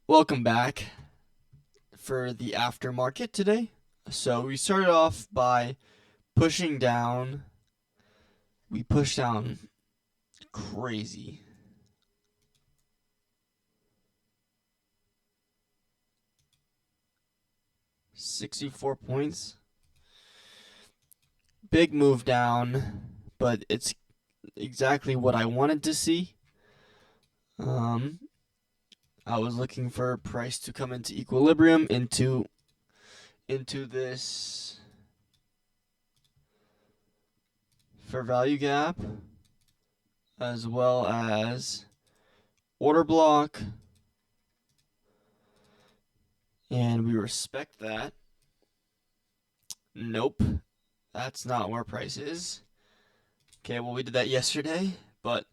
Welcome back for the aftermarket today. So we started off by pushing down. We pushed down crazy. $64 Big move down, but it's exactly what I wanted to see. I was looking for price to come into equilibrium into this fair value gap, as well as order block, and we respect that. Nope, that's not where price is. Okay, well, we did that yesterday, but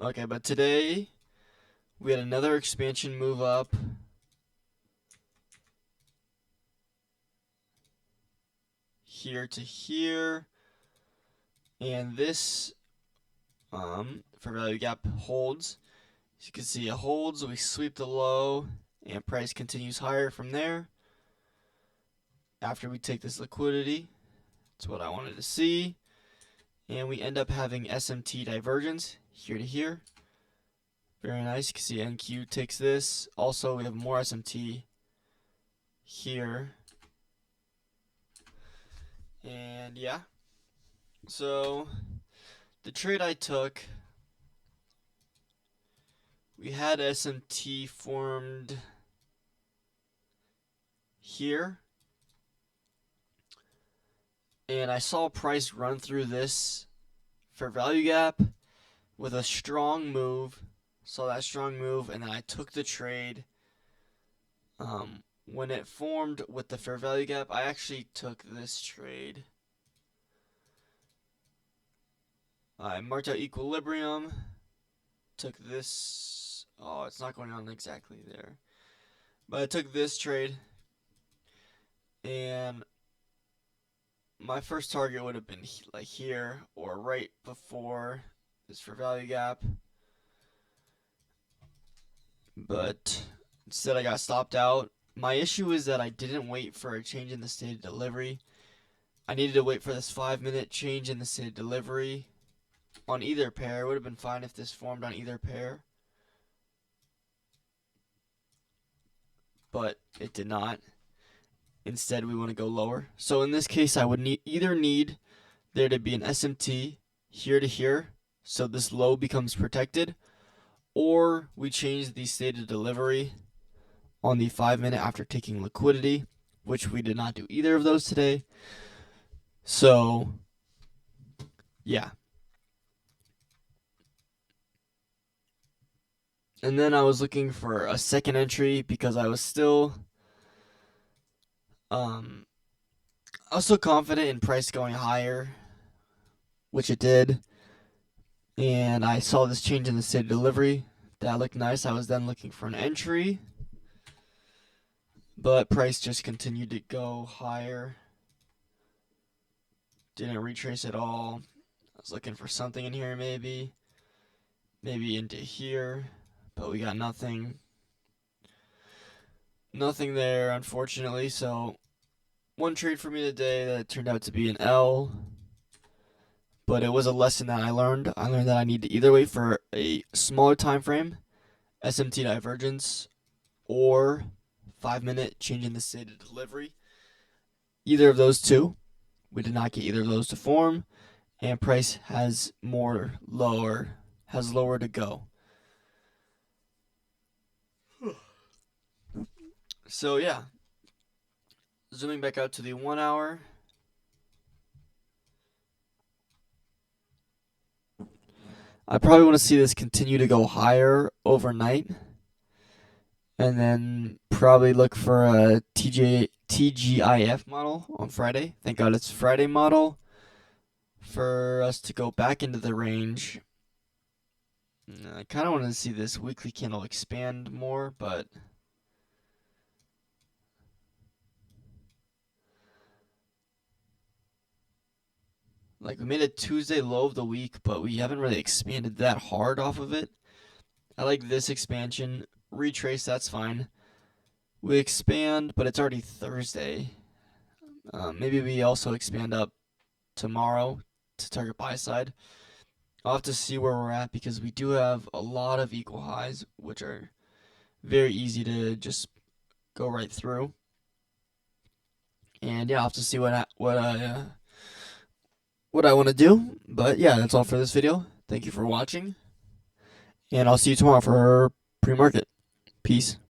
okay, but today we had another expansion move up. Here to here, and this for value gap holds. As you can see, it holds. We sweep the low, and price continues higher from there. After we take this liquidity, that's what I wanted to see, and we end up having SMT divergence here to here. Very nice. You can see NQ takes this. Also, we have more SMT here. And yeah. So the trade I took, we had SMT formed here. And I saw price run through this for value gap with a strong move. Saw that strong move, and then I took the trade. When it formed with the fair value gap, I actually took this trade. I marked out equilibrium, took this. Oh, it's not going on exactly there. But I took this trade, and my first target would have been like here or right before this fair value gap. But instead I got stopped out. My issue is that I didn't wait for a change in the state of delivery. I needed to wait for this 5-minute change in the state of delivery on either pair. It would have been fine if this formed on either pair, but it did not. Instead, we want to go lower. So in this case, I would either need there to be an SMT here to here, so this low becomes protected, or we change the state of delivery on the 5-minute after taking liquidity, which we did not do either of those today. So, yeah. And then I was looking for a second entry because I was still confident in price going higher, which it did. And I saw this change in the state of delivery. That looked nice. I was then looking for an entry, but price just continued to go higher. Didn't retrace at all. I was looking for something in here, maybe into here, but we got nothing. Nothing there, unfortunately. So one trade for me today that turned out to be an L, but it was a lesson that I learned. I learned that I need to either wait for a smaller time frame, SMT divergence, or 5-minute change in the state of delivery. Either of those two. We did not get either of those to form, and price has lower to go. So yeah, zooming back out to the 1 hour. I probably want to see this continue to go higher overnight, and then probably look for a TGIF model on Friday. Thank God it's Friday model for us to go back into the range. I kind of want to see this weekly candle expand more, but Like we made a Tuesday low of the week, but we haven't really expanded that hard off of it. I like this expansion. Retrace, that's fine. We expand, but it's already Thursday. Maybe we also expand up tomorrow to target buy side. I'll have to see where we're at because we do have a lot of equal highs, which are very easy to just go right through. And yeah, I'll have to see what I want to do. But yeah, that's all for this video. Thank you for watching, and I'll see you tomorrow for pre-market. Peace.